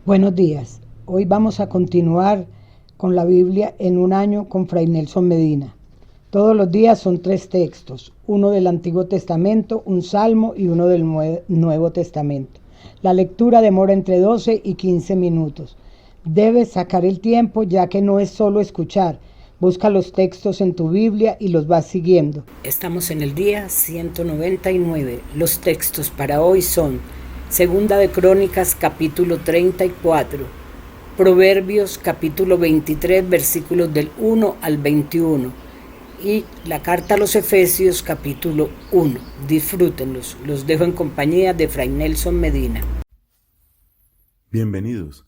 Buenos días. Hoy vamos a continuar con la Biblia en un año con Fray Nelson Medina. Todos los días son 3 textos, uno del Antiguo Testamento, un salmo y uno del Nuevo Testamento. La lectura demora entre 12 y 15 minutos. Debes sacar el tiempo ya que no es solo escuchar. Busca los textos en tu Biblia y los vas siguiendo. Estamos en el día 199. Los textos para hoy son Segunda de Crónicas capítulo 34, Proverbios capítulo 23 versículos del 1 al 21 y la carta a los Efesios capítulo 1. Disfrútenlos. Los dejo en compañía de Fray Nelson Medina. Bienvenidos.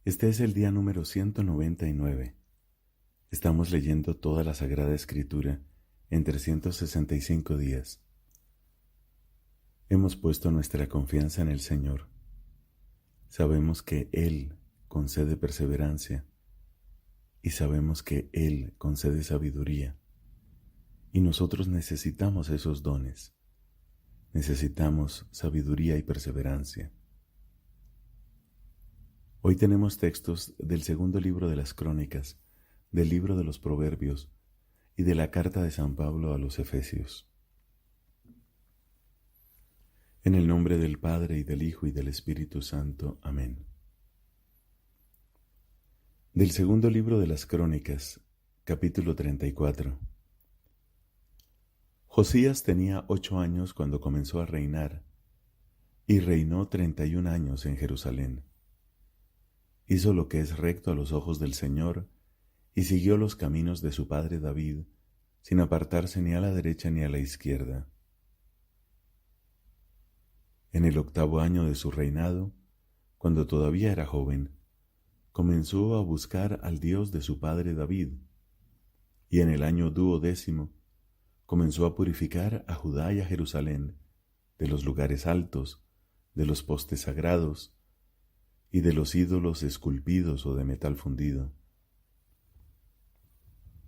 Este es el día número 199. Estamos leyendo toda la Sagrada Escritura en 365 días. Hemos puesto nuestra confianza en el Señor. Sabemos que Él concede perseverancia y sabemos que Él concede sabiduría. Y nosotros necesitamos esos dones. Necesitamos sabiduría y perseverancia. Hoy tenemos textos del segundo libro de las Crónicas, del libro de los Proverbios y de la carta de San Pablo a los Efesios. En el nombre del Padre, y del Hijo, y del Espíritu Santo. Amén. Del segundo libro de las Crónicas, capítulo 34. Josías tenía 8 años cuando comenzó a reinar, y reinó 31 años en Jerusalén. Hizo lo que es recto a los ojos del Señor, y siguió los caminos de su padre David, sin apartarse ni a la derecha ni a la izquierda. En el 8º año de su reinado, cuando todavía era joven, comenzó a buscar al Dios de su padre David, y en el año 12º comenzó a purificar a Judá y a Jerusalén de los lugares altos, de los postes sagrados y de los ídolos esculpidos o de metal fundido.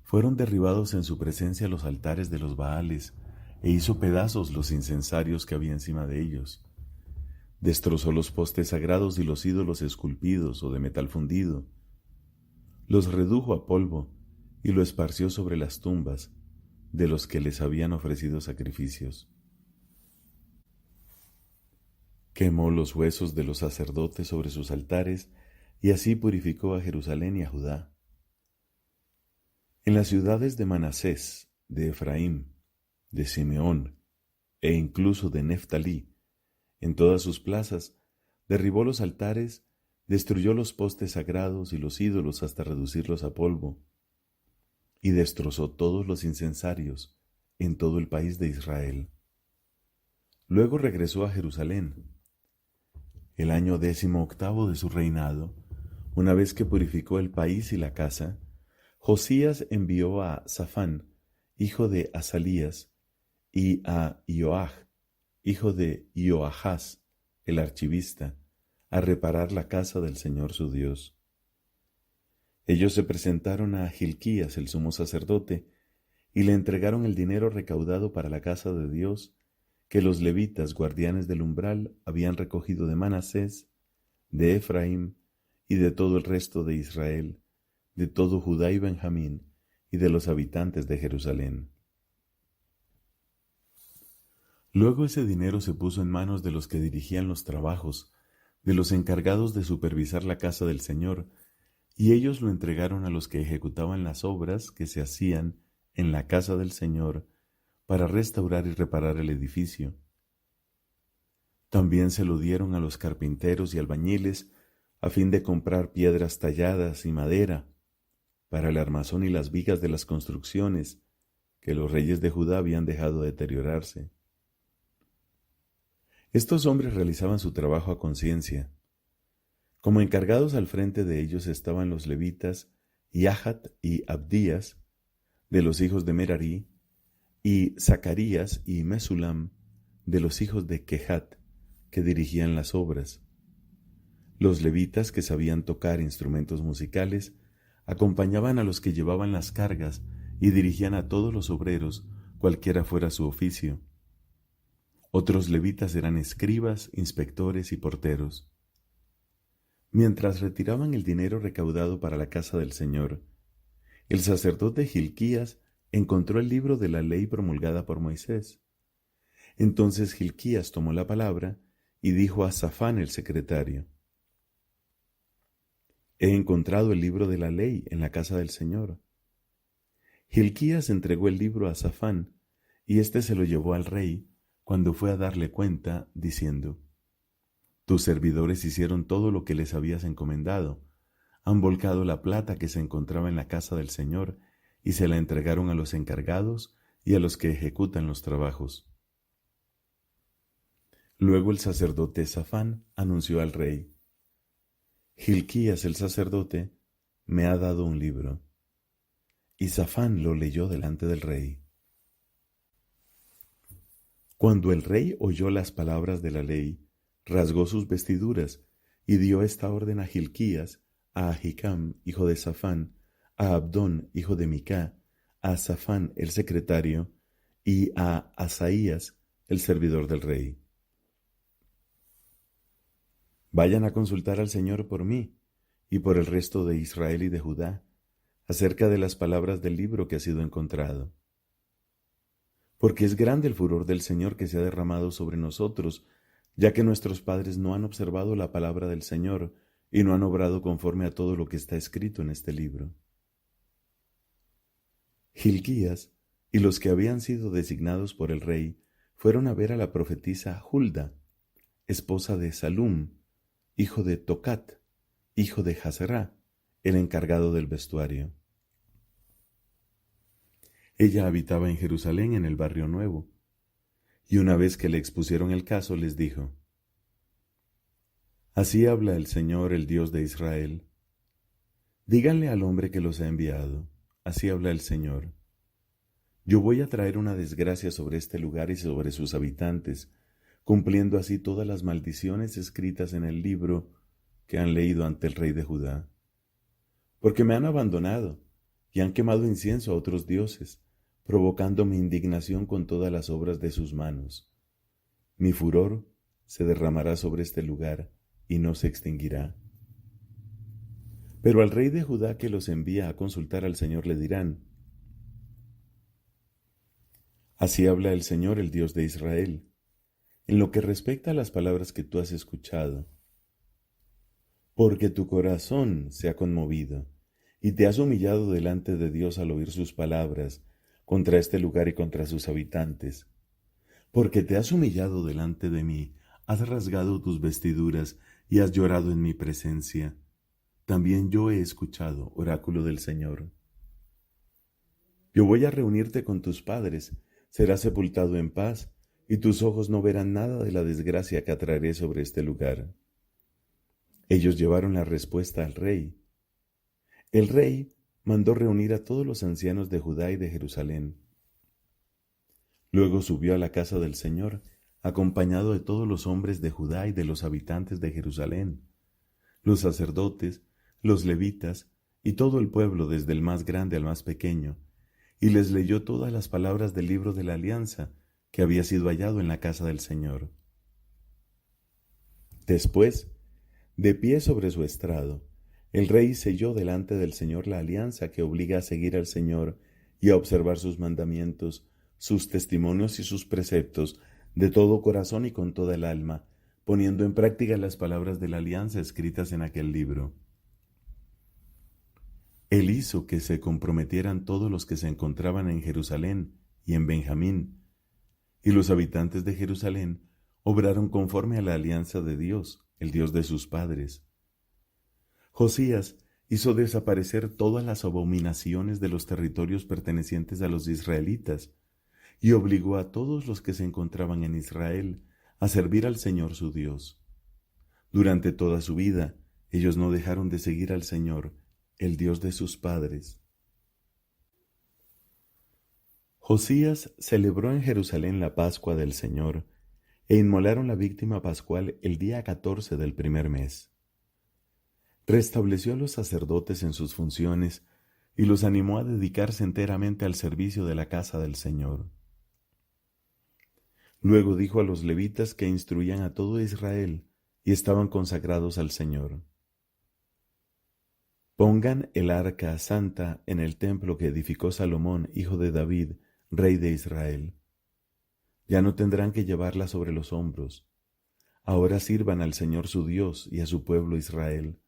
Fueron derribados en su presencia los altares de los Baales, e hizo pedazos los incensarios que había encima de ellos. Destrozó los postes sagrados y los ídolos esculpidos o de metal fundido. Los redujo a polvo y lo esparció sobre las tumbas de los que les habían ofrecido sacrificios. Quemó los huesos de los sacerdotes sobre sus altares y así purificó a Jerusalén y a Judá. En las ciudades de Manasés, de Efraín, de Simeón e incluso de Neftalí, en todas sus plazas, derribó los altares, destruyó los postes sagrados y los ídolos hasta reducirlos a polvo, y destrozó todos los incensarios en todo el país de Israel. Luego regresó a Jerusalén. El año 18º de su reinado, una vez que purificó el país y la casa, Josías envió a Safán, hijo de Asalías, y a Joach, hijo de Joachás, el archivista, a reparar la casa del Señor su Dios. Ellos se presentaron a Hilquías, el sumo sacerdote, y le entregaron el dinero recaudado para la casa de Dios, que los levitas, guardianes del umbral, habían recogido de Manasés, de Efraín y de todo el resto de Israel, de todo Judá y Benjamín, y de los habitantes de Jerusalén. Luego ese dinero se puso en manos de los que dirigían los trabajos, de los encargados de supervisar la casa del Señor, y ellos lo entregaron a los que ejecutaban las obras que se hacían en la casa del Señor para restaurar y reparar el edificio. También se lo dieron a los carpinteros y albañiles a fin de comprar piedras talladas y madera para el armazón y las vigas de las construcciones que los reyes de Judá habían dejado deteriorarse. Estos hombres realizaban su trabajo a conciencia. Como encargados al frente de ellos estaban los levitas Yahat y Abdías, de los hijos de Merarí, y Zacarías y Mesulam, de los hijos de Kehat, que dirigían las obras. Los levitas, que sabían tocar instrumentos musicales, acompañaban a los que llevaban las cargas y dirigían a todos los obreros, cualquiera fuera su oficio. Otros levitas eran escribas, inspectores y porteros. Mientras retiraban el dinero recaudado para la casa del Señor, el sacerdote Hilquías encontró el libro de la ley promulgada por Moisés. Entonces Hilquías tomó la palabra y dijo a Safán el secretario: He encontrado el libro de la ley en la casa del Señor. Hilquías entregó el libro a Safán, y éste se lo llevó al rey cuando fue a darle cuenta, diciendo: Tus servidores hicieron todo lo que les habías encomendado. Han volcado la plata que se encontraba en la casa del Señor y se la entregaron a los encargados y a los que ejecutan los trabajos. Luego el sacerdote Safán anunció al rey: Hilquías el sacerdote me ha dado un libro. Y Safán lo leyó delante del rey. Cuando el rey oyó las palabras de la ley, rasgó sus vestiduras y dio esta orden a Hilquías, a Ahicam, hijo de Safán, a Abdón, hijo de Micá, a Safán, el secretario, y a Asaías, el servidor del rey: Vayan a consultar al Señor por mí y por el resto de Israel y de Judá, acerca de las palabras del libro que ha sido encontrado. Porque es grande el furor del Señor que se ha derramado sobre nosotros, ya que nuestros padres no han observado la palabra del Señor y no han obrado conforme a todo lo que está escrito en este libro. Hilquías y los que habían sido designados por el rey fueron a ver a la profetisa Hulda, esposa de Salum, hijo de Tocat, hijo de Haserá, el encargado del vestuario. Ella habitaba en Jerusalén, en el barrio nuevo, y una vez que le expusieron el caso les dijo: Así habla el Señor, el Dios de Israel. Díganle al hombre que los ha enviado: así habla el Señor. Yo voy a traer una desgracia sobre este lugar y sobre sus habitantes, cumpliendo así todas las maldiciones escritas en el libro que han leído ante el rey de Judá. Porque me han abandonado y han quemado incienso a otros dioses, provocando mi indignación con todas las obras de sus manos. Mi furor se derramará sobre este lugar y no se extinguirá. Pero al rey de Judá que los envía a consultar al Señor le dirán: Así habla el Señor, el Dios de Israel, en lo que respecta a las palabras que tú has escuchado. Porque tu corazón se ha conmovido y te has humillado delante de Dios al oír sus palabras contra este lugar y contra sus habitantes. Porque te has humillado delante de mí, has rasgado tus vestiduras y has llorado en mi presencia. También yo he escuchado, oráculo del Señor. Yo voy a reunirte con tus padres, serás sepultado en paz, y tus ojos no verán nada de la desgracia que atraeré sobre este lugar. Ellos llevaron la respuesta al rey. El rey mandó reunir a todos los ancianos de Judá y de Jerusalén. Luego subió a la casa del Señor, acompañado de todos los hombres de Judá y de los habitantes de Jerusalén, los sacerdotes, los levitas y todo el pueblo, desde el más grande al más pequeño, y les leyó todas las palabras del libro de la alianza que había sido hallado en la casa del Señor. Después, de pie sobre su estrado, el rey selló delante del Señor la alianza que obliga a seguir al Señor y a observar sus mandamientos, sus testimonios y sus preceptos de todo corazón y con toda el alma, poniendo en práctica las palabras de la alianza escritas en aquel libro. Él hizo que se comprometieran todos los que se encontraban en Jerusalén y en Benjamín, y los habitantes de Jerusalén obraron conforme a la alianza de Dios, el Dios de sus padres. Josías hizo desaparecer todas las abominaciones de los territorios pertenecientes a los israelitas, y obligó a todos los que se encontraban en Israel a servir al Señor su Dios. Durante toda su vida, ellos no dejaron de seguir al Señor, el Dios de sus padres. Josías celebró en Jerusalén la Pascua del Señor, e inmolaron la víctima pascual el día 14 del primer mes. Restableció a los sacerdotes en sus funciones y los animó a dedicarse enteramente al servicio de la casa del Señor. Luego dijo a los levitas que instruían a todo Israel y estaban consagrados al Señor: Pongan el arca santa en el templo que edificó Salomón, hijo de David, rey de Israel. Ya no tendrán que llevarla sobre los hombros. Ahora sirvan al Señor su Dios y a su pueblo Israel.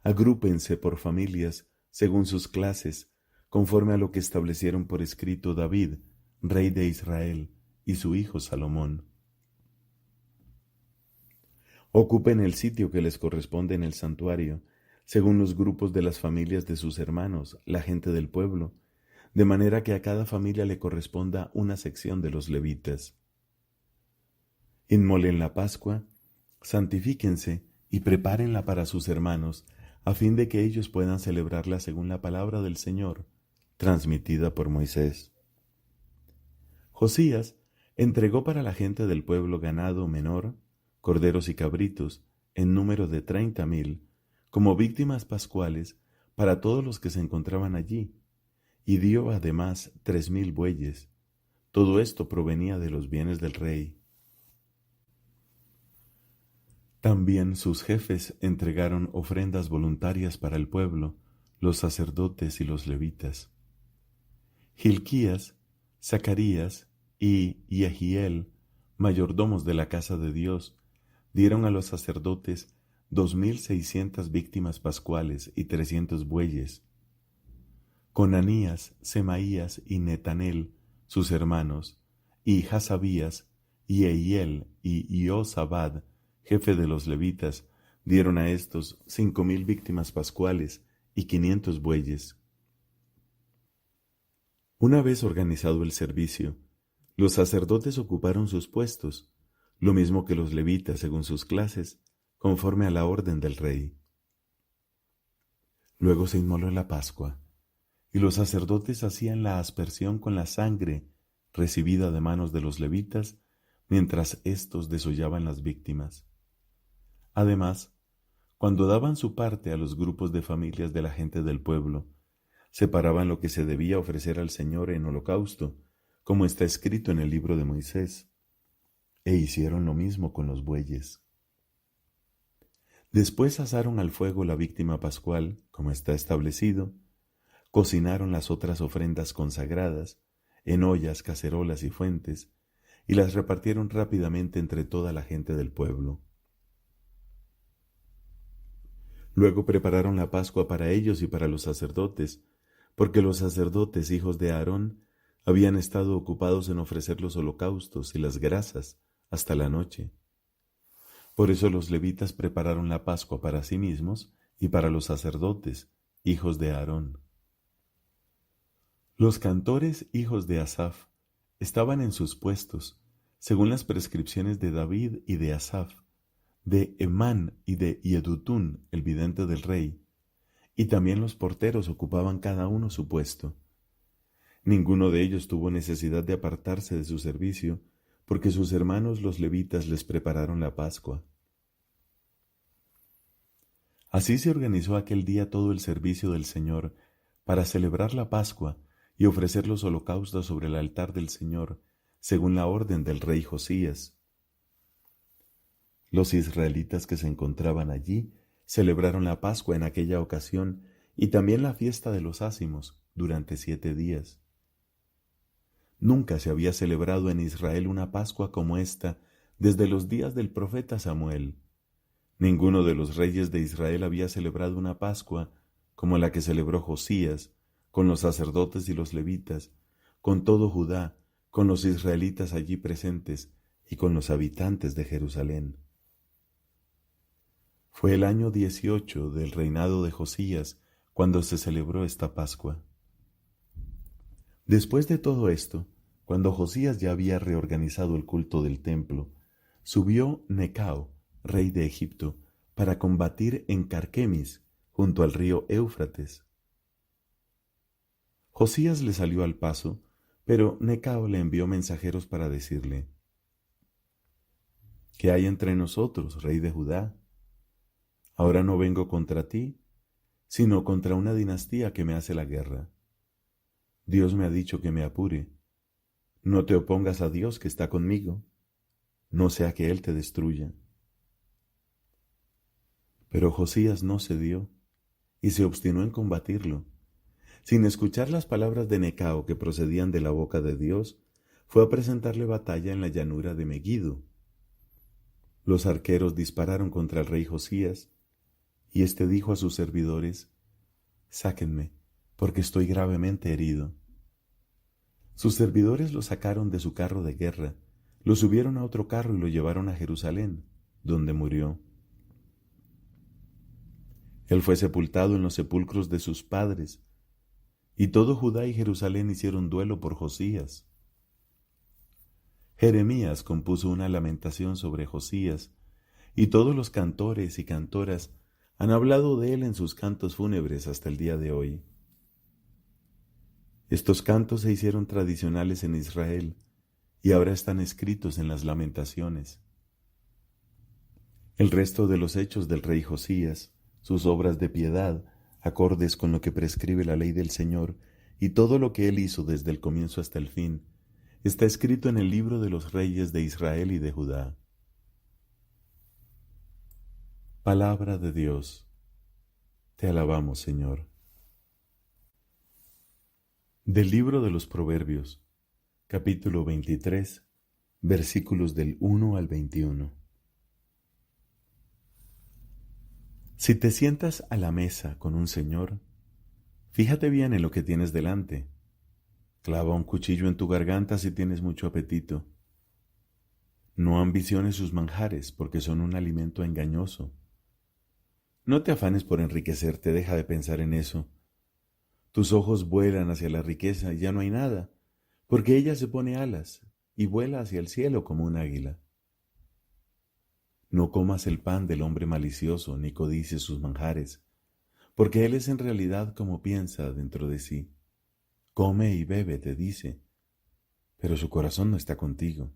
Agrúpense por familias, según sus clases, conforme a lo que establecieron por escrito David, rey de Israel, y su hijo Salomón. Ocupen el sitio que les corresponde en el santuario, según los grupos de las familias de sus hermanos, la gente del pueblo, de manera que a cada familia le corresponda una sección de los levitas. Inmolen la Pascua, santifíquense y prepárenla para sus hermanos, a fin de que ellos puedan celebrarla según la palabra del Señor, transmitida por Moisés. Josías entregó para la gente del pueblo ganado menor, corderos y cabritos, en número de 30,000, como víctimas pascuales para todos los que se encontraban allí, y dio además 3,000 bueyes. Todo esto provenía de los bienes del rey. También sus jefes entregaron ofrendas voluntarias para el pueblo, los sacerdotes y los levitas. Hilquías, Zacarías y Yehiel, mayordomos de la casa de Dios, dieron a los sacerdotes 2,600 víctimas pascuales y 300 bueyes. Conanías, Semaías y Netanel, sus hermanos, y Hasabías, Yehiel y Iosabad, jefe de los levitas, dieron a estos 5,000 víctimas pascuales y 500 bueyes. Una vez organizado el servicio, los sacerdotes ocuparon sus puestos, lo mismo que los levitas según sus clases, conforme a la orden del rey. Luego se inmoló la Pascua, y los sacerdotes hacían la aspersión con la sangre recibida de manos de los levitas, mientras éstos desollaban las víctimas. Además, cuando daban su parte a los grupos de familias de la gente del pueblo, separaban lo que se debía ofrecer al Señor en holocausto, como está escrito en el libro de Moisés, e hicieron lo mismo con los bueyes. Después asaron al fuego la víctima pascual, como está establecido, cocinaron las otras ofrendas consagradas, en ollas, cacerolas y fuentes, y las repartieron rápidamente entre toda la gente del pueblo. Luego prepararon la Pascua para ellos y para los sacerdotes, porque los sacerdotes, hijos de Aarón, habían estado ocupados en ofrecer los holocaustos y las grasas hasta la noche. Por eso los levitas prepararon la Pascua para sí mismos y para los sacerdotes, hijos de Aarón. Los cantores, hijos de Asaf, estaban en sus puestos, según las prescripciones de David y de Asaf, de Emán y de Yedutún, el vidente del rey, y también los porteros ocupaban cada uno su puesto. Ninguno de ellos tuvo necesidad de apartarse de su servicio, porque sus hermanos los levitas les prepararon la Pascua. Así se organizó aquel día todo el servicio del Señor para celebrar la Pascua y ofrecer los holocaustos sobre el altar del Señor, según la orden del rey Josías. Los israelitas que se encontraban allí celebraron la Pascua en aquella ocasión y también la fiesta de los ázimos durante 7 días. Nunca se había celebrado en Israel una Pascua como esta desde los días del profeta Samuel. Ninguno de los reyes de Israel había celebrado una Pascua como la que celebró Josías, con los sacerdotes y los levitas, con todo Judá, con los israelitas allí presentes y con los habitantes de Jerusalén. Fue el año 18 del reinado de Josías cuando se celebró esta Pascua. Después de todo esto, cuando Josías ya había reorganizado el culto del templo, subió Necao, rey de Egipto, para combatir en Carquemis, junto al río Éufrates. Josías le salió al paso, pero Necao le envió mensajeros para decirle: ¿Qué hay entre nosotros, rey de Judá? Ahora no vengo contra ti, sino contra una dinastía que me hace la guerra. Dios me ha dicho que me apure. No te opongas a Dios que está conmigo, no sea que Él te destruya. Pero Josías no cedió, y se obstinó en combatirlo. Sin escuchar las palabras de Necao que procedían de la boca de Dios, fue a presentarle batalla en la llanura de Megiddo. Los arqueros dispararon contra el rey Josías, y éste dijo a sus servidores: «Sáquenme, porque estoy gravemente herido». Sus servidores lo sacaron de su carro de guerra, lo subieron a otro carro y lo llevaron a Jerusalén, donde murió. Él fue sepultado en los sepulcros de sus padres, y todo Judá y Jerusalén hicieron duelo por Josías. Jeremías compuso una lamentación sobre Josías, y todos los cantores y cantoras han hablado de él en sus cantos fúnebres hasta el día de hoy. Estos cantos se hicieron tradicionales en Israel y ahora están escritos en las lamentaciones. El resto de los hechos del rey Josías, sus obras de piedad, acordes con lo que prescribe la ley del Señor, y todo lo que él hizo desde el comienzo hasta el fin, está escrito en el libro de los reyes de Israel y de Judá. Palabra de Dios. Te alabamos, Señor. Del libro de los Proverbios, capítulo 23, versículos del 1 al 21. Si te sientas a la mesa con un señor, fíjate bien en lo que tienes delante. Clava un cuchillo en tu garganta si tienes mucho apetito. No ambiciones sus manjares, porque son un alimento engañoso. No te afanes por enriquecerte, deja de pensar en eso. Tus ojos vuelan hacia la riqueza y ya no hay nada, porque ella se pone alas y vuela hacia el cielo como un águila. No comas el pan del hombre malicioso, ni codicies sus manjares, porque él es en realidad como piensa dentro de sí. Come y bebe, te dice, pero su corazón no está contigo.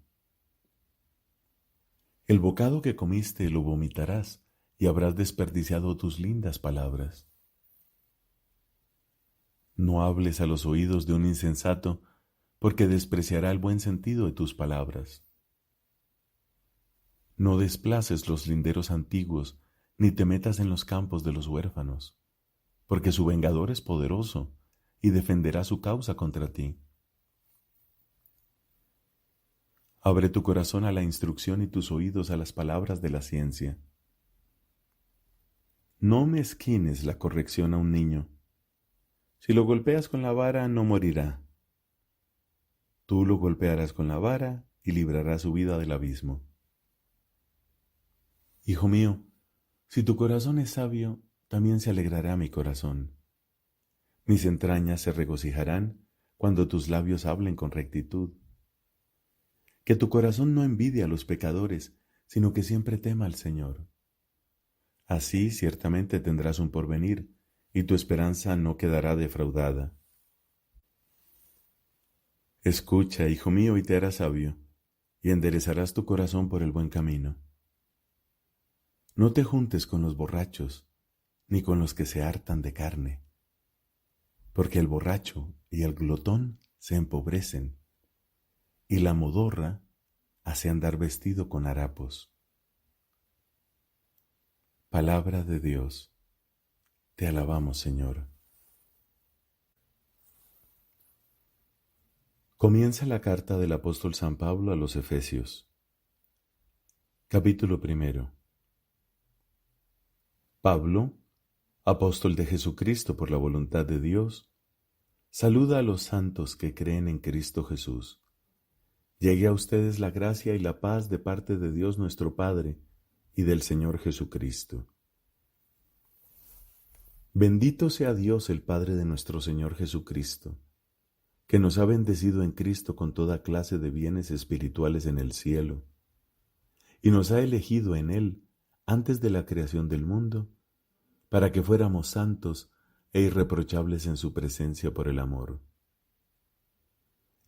El bocado que comiste lo vomitarás, y habrás desperdiciado tus lindas palabras. No hables a los oídos de un insensato, porque despreciará el buen sentido de tus palabras. No desplaces los linderos antiguos, ni te metas en los campos de los huérfanos, porque su vengador es poderoso, y defenderá su causa contra ti. Abre tu corazón a la instrucción y tus oídos a las palabras de la ciencia. No mezquines la corrección a un niño. Si lo golpeas con la vara, no morirá. Tú lo golpearás con la vara y librarás su vida del abismo. Hijo mío, si tu corazón es sabio, también se alegrará mi corazón. Mis entrañas se regocijarán cuando tus labios hablen con rectitud. Que tu corazón no envidie a los pecadores, sino que siempre tema al Señor. Así ciertamente tendrás un porvenir, y tu esperanza no quedará defraudada. Escucha, hijo mío, y te harás sabio, y enderezarás tu corazón por el buen camino. No te juntes con los borrachos, ni con los que se hartan de carne, porque el borracho y el glotón se empobrecen, y la modorra hace andar vestido con harapos. Palabra de Dios. Te alabamos, Señor. Comienza la carta del apóstol San Pablo a los Efesios. Capítulo 1. Pablo, apóstol de Jesucristo por la voluntad de Dios, saluda a los santos que creen en Cristo Jesús. Llegue a ustedes la gracia y la paz de parte de Dios nuestro Padre y del Señor Jesucristo. Bendito sea Dios el Padre de nuestro Señor Jesucristo, que nos ha bendecido en Cristo con toda clase de bienes espirituales en el cielo, y nos ha elegido en Él antes de la creación del mundo, para que fuéramos santos e irreprochables en su presencia por el amor.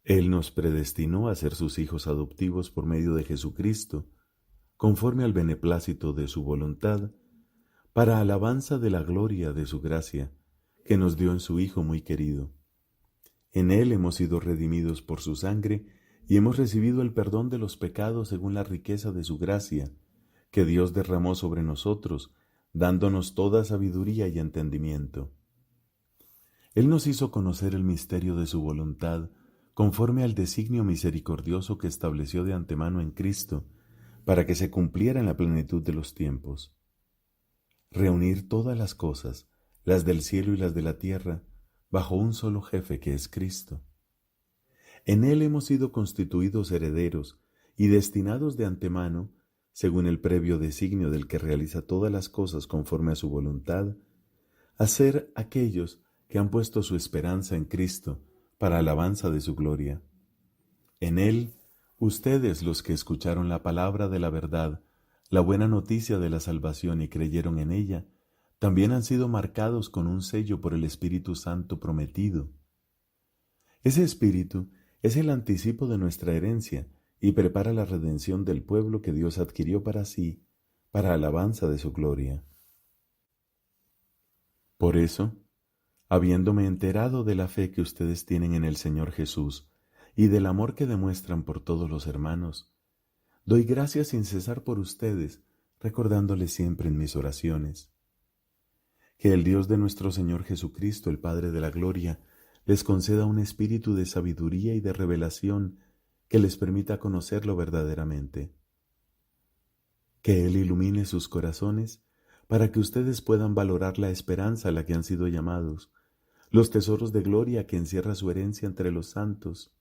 Él nos predestinó a ser sus hijos adoptivos por medio de Jesucristo, conforme al beneplácito de su voluntad, para alabanza de la gloria de su gracia, que nos dio en su Hijo muy querido. En Él hemos sido redimidos por su sangre y hemos recibido el perdón de los pecados según la riqueza de su gracia, que Dios derramó sobre nosotros dándonos toda sabiduría y entendimiento. Él nos hizo conocer el misterio de su voluntad, conforme al designio misericordioso que estableció de antemano en Cristo, para que se cumpliera en la plenitud de los tiempos. Reunir todas las cosas, las del cielo y las de la tierra, bajo un solo jefe que es Cristo. En Él hemos sido constituidos herederos y destinados de antemano, según el previo designio del que realiza todas las cosas conforme a su voluntad, a ser aquellos que han puesto su esperanza en Cristo para alabanza de su gloria. En Él, ustedes, los que escucharon la palabra de la verdad, la buena noticia de la salvación y creyeron en ella, también han sido marcados con un sello por el Espíritu Santo prometido. Ese Espíritu es el anticipo de nuestra herencia y prepara la redención del pueblo que Dios adquirió para sí, para alabanza de su gloria. Por eso, habiéndome enterado de la fe que ustedes tienen en el Señor Jesús y del amor que demuestran por todos los hermanos, doy gracias sin cesar por ustedes, recordándoles siempre en mis oraciones. Que el Dios de nuestro Señor Jesucristo, el Padre de la Gloria, les conceda un espíritu de sabiduría y de revelación que les permita conocerlo verdaderamente. Que Él ilumine sus corazones para que ustedes puedan valorar la esperanza a la que han sido llamados, los tesoros de gloria que encierra su herencia entre los santos,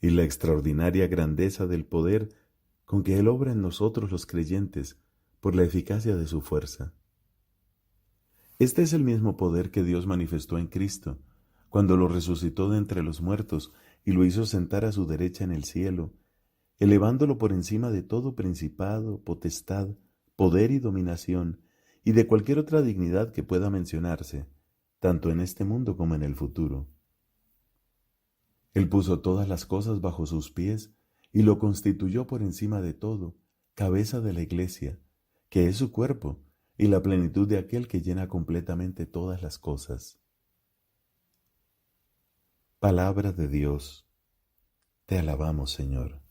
y la extraordinaria grandeza del poder con que Él obra en nosotros los creyentes por la eficacia de su fuerza. Este es el mismo poder que Dios manifestó en Cristo, cuando lo resucitó de entre los muertos y lo hizo sentar a su derecha en el cielo, elevándolo por encima de todo principado, potestad, poder y dominación, y de cualquier otra dignidad que pueda mencionarse, tanto en este mundo como en el futuro. Él puso todas las cosas bajo sus pies y lo constituyó por encima de todo, cabeza de la Iglesia, que es su cuerpo y la plenitud de aquel que llena completamente todas las cosas. Palabra de Dios. Te alabamos, Señor.